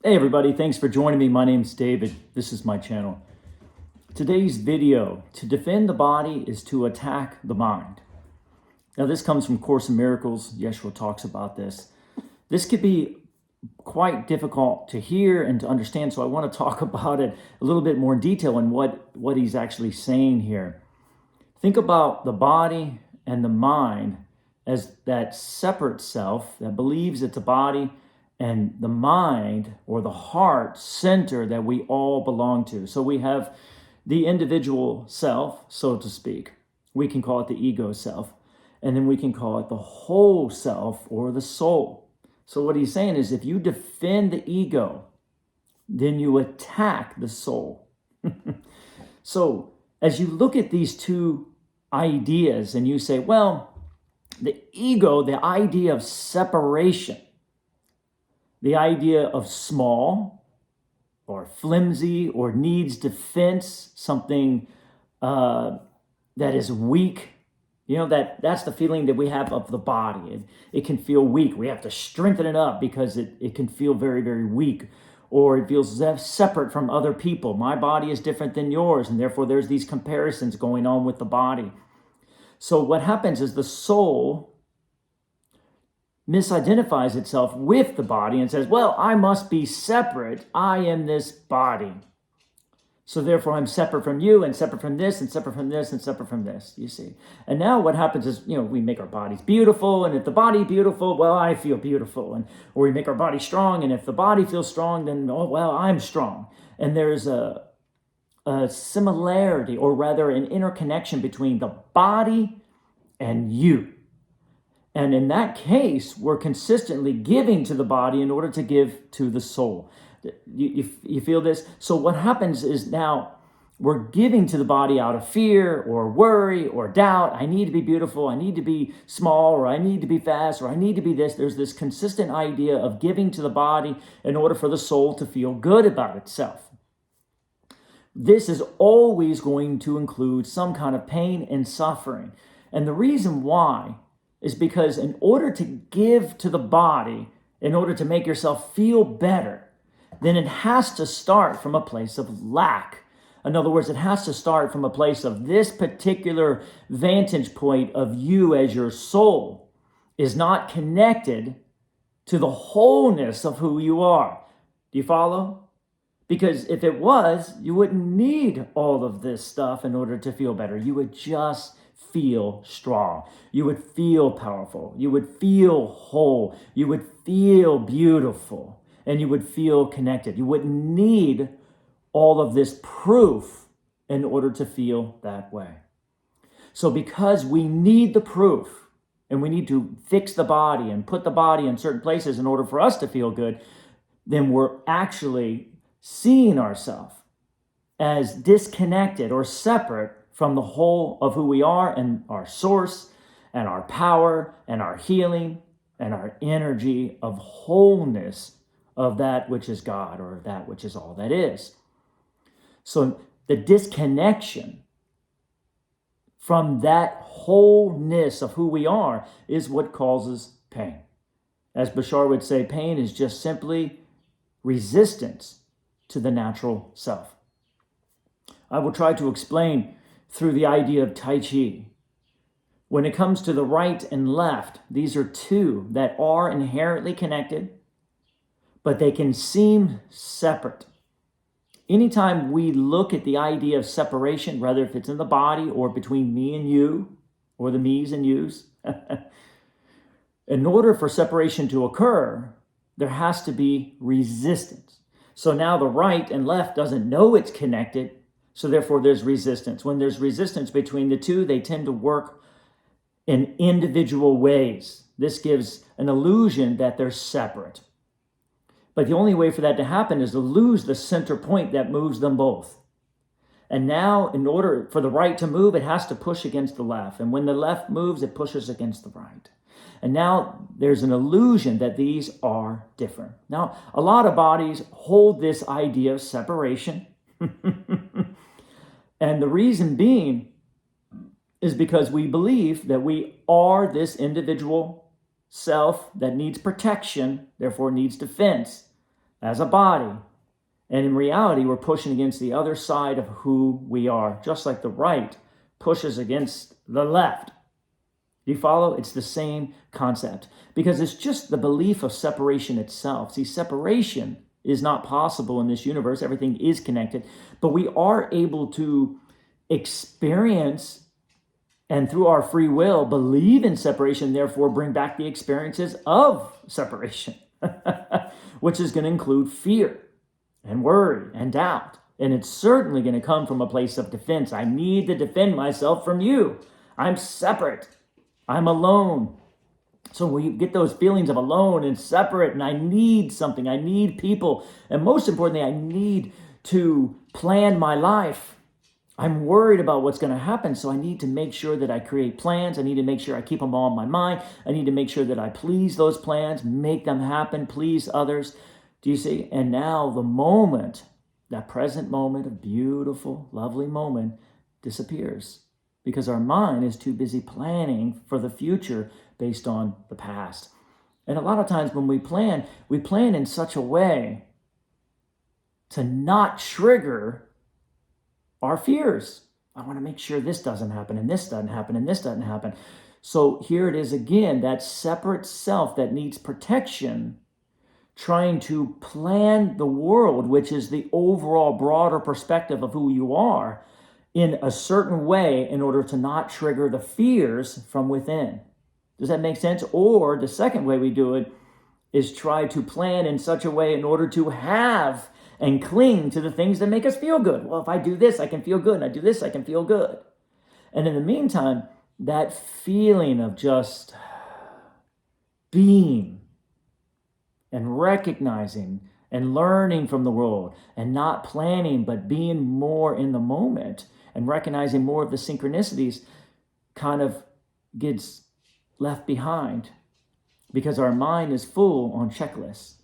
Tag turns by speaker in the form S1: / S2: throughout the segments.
S1: Hey everybody, thanks for joining me. My name's David. This is my channel. Today's video, to defend the body is to attack the mind. Now this comes from Course in Miracles. Yeshua talks about this. This could be quite difficult to hear and to understand, so I want to talk about it a little bit more in detail and what he's actually saying here. Think about the body and the mind as that separate self that believes it's a body, and the mind or the heart center that we all belong to. So we have the individual self, so to speak. We can call it the ego self. And then we can call it the whole self or the soul. So what he's saying is if you defend the ego, then you attack the soul. So as you look at these two ideas and you say, well, the ego, the idea of separation, the idea of small or flimsy or needs defense, something that is weak. You know, that's the feeling that we have of the body. It can feel weak. We have to strengthen it up because it can feel very, very weak. Or it feels separate from other people. My body is different than yours, and therefore there's these comparisons going on with the body. So what happens is the soul misidentifies itself with the body and says, well, I must be separate. I am this body. So therefore I'm separate from you and separate from this and separate from this and separate from this, you see. And now what happens is, we make our bodies beautiful, and if the body beautiful, well, I feel beautiful. Or we make our body strong, and if the body feels strong, then, oh, well, I'm strong. And there's a similarity, or rather an interconnection between the body and you. And in that case, we're consistently giving to the body in order to give to the soul. You feel this? So what happens is now we're giving to the body out of fear or worry or doubt. I need to be beautiful. I need to be small, or I need to be fast, or I need to be this. There's this consistent idea of giving to the body in order for the soul to feel good about itself. This is always going to include some kind of pain and suffering. And the reason why is because in order to give to the body, in order to make yourself feel better, then it has to start from a place of lack. In other words, it has to start from a place of this particular vantage point of you as your soul is not connected to the wholeness of who you are. Do you follow? Because if it was, you wouldn't need all of this stuff in order to feel better. You would just feel strong. You would feel powerful. You would feel whole. You would feel beautiful. And you would feel connected. You wouldn't need all of this proof in order to feel that way. So because we need the proof, and we need to fix the body and put the body in certain places in order for us to feel good, then we're actually seeing ourselves as disconnected or separate from the whole of who we are and our source and our power and our healing and our energy of wholeness of that which is God, or that which is all that is. So the disconnection from that wholeness of who we are is what causes pain. As Bashar would say, pain is just simply resistance to the natural self. I will try to explain through the idea of Tai Chi. When it comes to the right and left, these are two that are inherently connected, but they can seem separate. Anytime we look at the idea of separation, whether if it's in the body or between me and you, or the me's and you's, in order for separation to occur, there has to be resistance. So now the right and left doesn't know it's connected, so therefore there's resistance. When there's resistance between the two, they tend to work in individual ways. This gives an illusion that they're separate. But the only way for that to happen is to lose the center point that moves them both. And now, in order for the right to move, it has to push against the left. And when the left moves, it pushes against the right. And now there's an illusion that these are different. Now, a lot of bodies hold this idea of separation. And the reason being is because we believe that we are this individual self that needs protection, therefore needs defense. as a body. And in reality, we're pushing against the other side of who we are, just like the right pushes against the left. Do you follow? It's the same concept, because it's just the belief of separation itself. See, separation is not possible in this universe. Everything is connected, but we are able to experience and through our free will believe in separation, therefore bring back the experiences of separation, which is going to include fear and worry and doubt. And it's certainly going to come from a place of defense. I need to defend myself from you. I'm separate. I'm alone. So we get those feelings of alone and separate, and I need something. I need people. And most importantly, I need to plan my life. I'm worried about what's going to happen, so I need to make sure that I create plans. I need to make sure I keep them all in my mind. I need to make sure that I please those plans, make them happen, please others. Do you see? And now the moment, that present moment, a beautiful, lovely moment, disappears because our mind is too busy planning for the future based on the past. And a lot of times when we plan in such a way to not trigger our fears. I want to make sure this doesn't happen, and this doesn't happen, and this doesn't happen. So here it is again, that separate self that needs protection, trying to plan the world, which is the overall broader perspective of who you are, in a certain way in order to not trigger the fears from within. Does that make sense? Or the second way we do it is try to plan in such a way in order to have and cling to the things that make us feel good. Well, if I do this, I can feel good. And I do this, I can feel good. And in the meantime, that feeling of just being and recognizing and learning from the world and not planning, but being more in the moment and recognizing more of the synchronicities kind of gets left behind because our mind is full on checklists.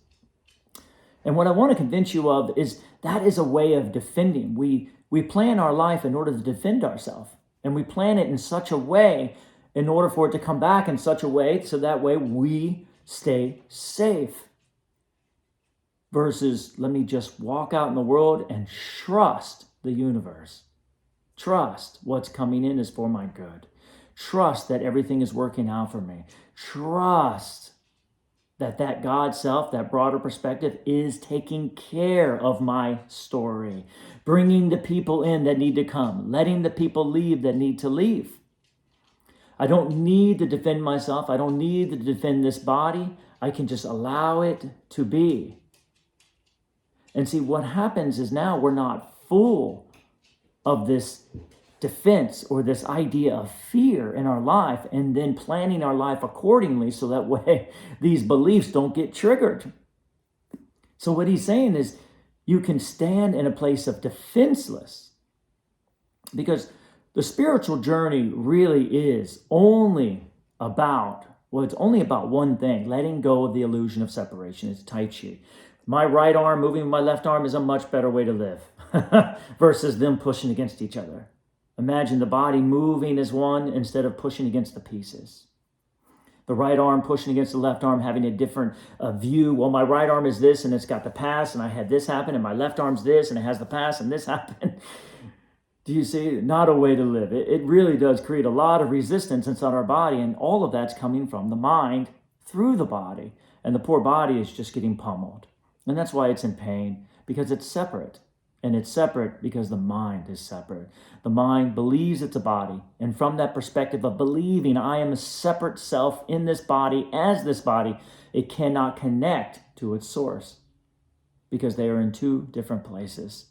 S1: And what I want to convince you of is that is a way of defending. We plan our life in order to defend ourselves. And we plan it in such a way in order for it to come back in such a way so that way we stay safe. Versus let me just walk out in the world and trust the universe. Trust what's coming in is for my good. Trust that everything is working out for me. Trust that God self, that broader perspective, is taking care of my story, bringing the people in that need to come, letting the people leave that need to leave. I don't need to defend myself. I don't need to defend this body. I can just allow it to be. And see, what happens is now we're not full of this defense or this idea of fear in our life and then planning our life accordingly so that way these beliefs don't get triggered. So what he's saying is you can stand in a place of defenseless because the spiritual journey really is only about, well, it's only about one thing, letting go of the illusion of separation. It's Tai Chi. My right arm moving with my left arm is a much better way to live versus them pushing against each other. Imagine the body moving as one instead of pushing against the pieces. The right arm pushing against the left arm, having a different view. Well, my right arm is this and it's got the past and I had this happen, and my left arm's this and it has the past and this happened. Do you see? Not a way to live. It really does create a lot of resistance inside our body, and all of that's coming from the mind through the body. And the poor body is just getting pummeled. And that's why it's in pain, because it's separate. And it's separate because the mind is separate. The mind believes it's a body. And from that perspective of believing I am a separate self in this body, as this body, it cannot connect to its source because they are in two different places.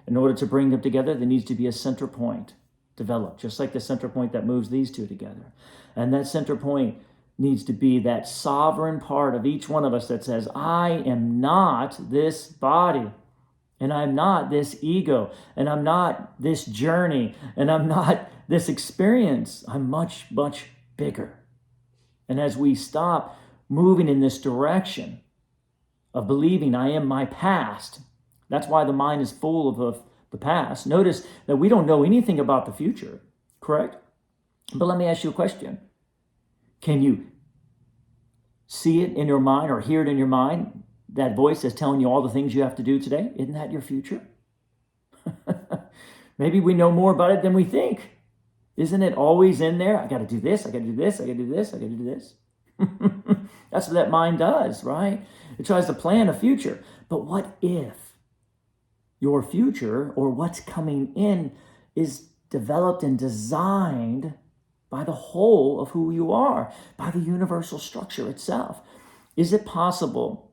S1: In order to bring them together, there needs to be a center point developed, just like the center point that moves these two together. And that center point needs to be that sovereign part of each one of us that says, I am not this body. And I'm not this ego, and I'm not this journey, and I'm not this experience. I'm much, much bigger. And as we stop moving in this direction of believing I am my past, that's why the mind is full of the past. Notice that we don't know anything about the future, correct? But let me ask you a question. Can you see it in your mind or hear it in your mind? that voice that's telling you all the things you have to do today, isn't that your future? Maybe we know more about it than we think. Isn't it always in there? I got to do this, I got to do this, I got to do this, I got to do this. That's what that mind does, right? It tries to plan a future. But what if your future, or what's coming in, is developed and designed by the whole of who you are, by the universal structure itself? Is it possible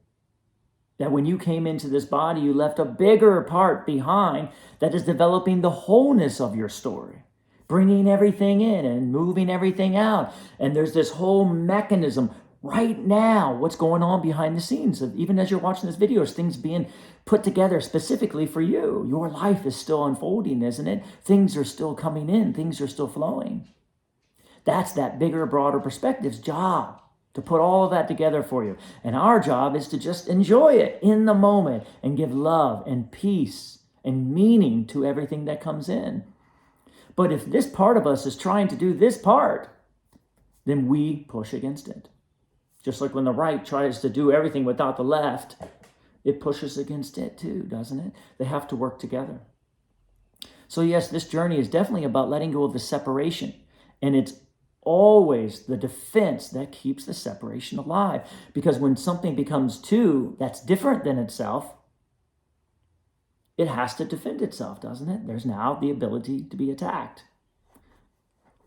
S1: that when you came into this body, you left a bigger part behind that is developing the wholeness of your story, bringing everything in and moving everything out? And there's this whole mechanism right now, what's going on behind the scenes. Even as you're watching this video, is things being put together specifically for you. Your life is still unfolding, isn't it? Things are still coming in. Things are still flowing. That's that bigger, broader perspective's job, to put all of that together for you. And our job is to just enjoy it in the moment and give love and peace and meaning to everything that comes in. But if this part of us is trying to do this part, then we push against it. Just like when the right tries to do everything without the left, it pushes against it too, doesn't it? They have to work together. So yes, this journey is definitely about letting go of the separation. And it's always the defense that keeps the separation alive. Because when something becomes two that's different than itself, it has to defend itself, doesn't it? There's now the ability to be attacked.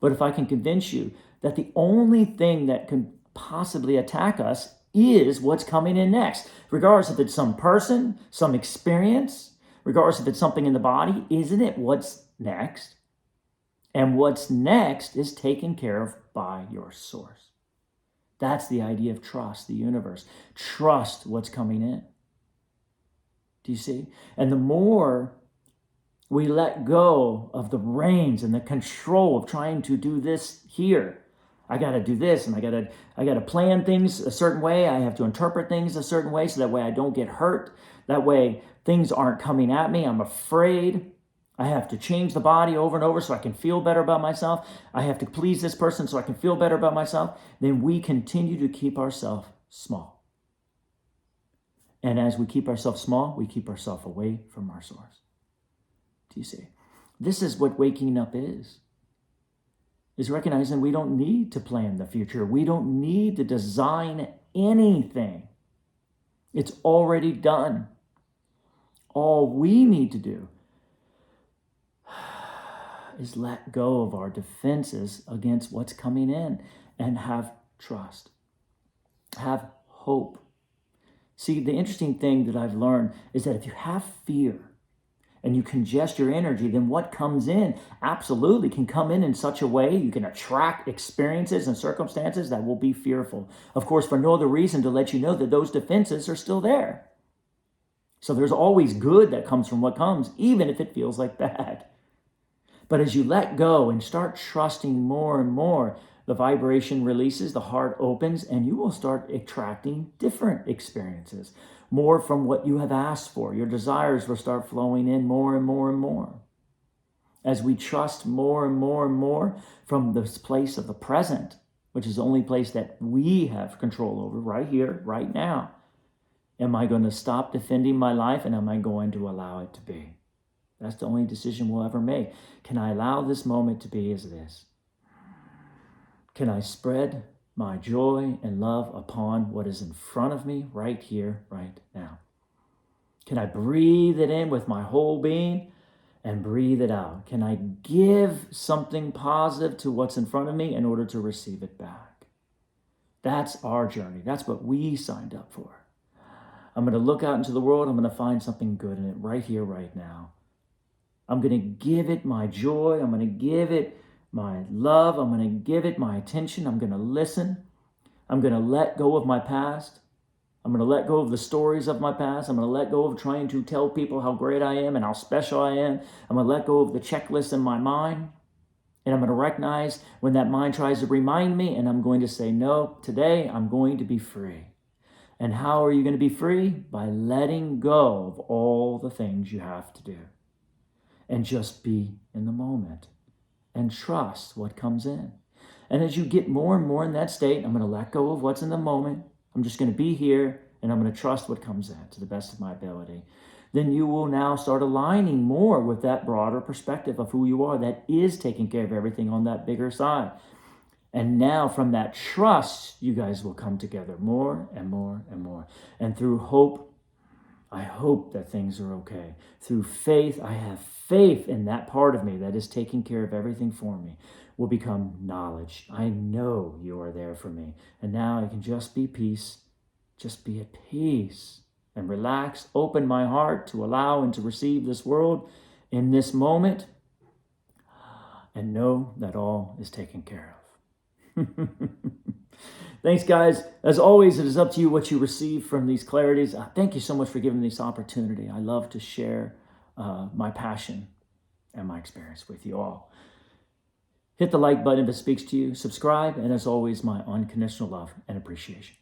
S1: But if I can convince you that the only thing that can possibly attack us is what's coming in next, regardless if it's some person, some experience, regardless if it's something in the body, isn't it what's next? And what's next is taken care of by your source. That's the idea of trust, the universe. Trust what's coming in. Do you see? And the more we let go of the reins and the control of trying to do this here, I got to do this, and I got to plan things a certain way. I have to interpret things a certain way so that way I don't get hurt. That way things aren't coming at me. I'm afraid. I have to change the body over and over so I can feel better about myself. I have to please this person so I can feel better about myself. Then we continue to keep ourselves small. And as we keep ourselves small, we keep ourselves away from our source. Do you see? This is what waking up is recognizing we don't need to plan the future. We don't need to design anything. It's already done. All we need to do is let go of our defenses against what's coming in and have trust, have hope. See, the interesting thing that I've learned is that if you have fear and you congest your energy, then what comes in absolutely can come in such a way you can attract experiences and circumstances that will be fearful. Of course, for no other reason to let you know that those defenses are still there. So there's always good that comes from what comes, even if it feels like bad. But as you let go and start trusting more and more, the vibration releases, the heart opens, and you will start attracting different experiences, more from what you have asked for. Your desires will start flowing in more and more and more. As we trust more and more and more from this place of the present, which is the only place that we have control over right here, right now. Am I going to stop defending my life, and am I going to allow it to be? That's the only decision we'll ever make. Can I allow this moment to be as it is? Can I spread my joy and love upon what is in front of me right here, right now? Can I breathe it in with my whole being and breathe it out? Can I give something positive to what's in front of me in order to receive it back? That's our journey. That's what we signed up for. I'm going to look out into the world. I'm going to find something good in it right here, right now. I'm going to give it my joy. I'm going to give it my love. I'm going to give it my attention. I'm going to listen. I'm going to let go of my past. I'm going to let go of the stories of my past. I'm going to let go of trying to tell people how great I am and how special I am. I'm going to let go of the checklist in my mind. And I'm going to recognize when that mind tries to remind me, and I'm going to say, no, today I'm going to be free. And how are you going to be free? By letting go of all the things you have to do. And just be in the moment. And trust what comes in. And as you get more and more in that state, I'm going to let go of what's in the moment. I'm just going to be here and I'm going to trust what comes in to the best of my ability, then you will now start aligning more with that broader perspective of who you are that is taking care of everything on that bigger side. And now from that trust, you guys will come together more and more and more. And through hope, I hope that things are okay. Through faith, I have faith in that part of me that is taking care of everything for me, will become knowledge. I know you are there for me. And now I can just be peace, just be at peace and relax, open my heart to allow and to receive this world in this moment, and know that all is taken care of. Thanks, guys. As always, it is up to you what you receive from these clarities. Thank you so much for giving me this opportunity. I love to share my passion and my experience with you all. Hit the like button if it speaks to you. Subscribe. And as always, my unconditional love and appreciation.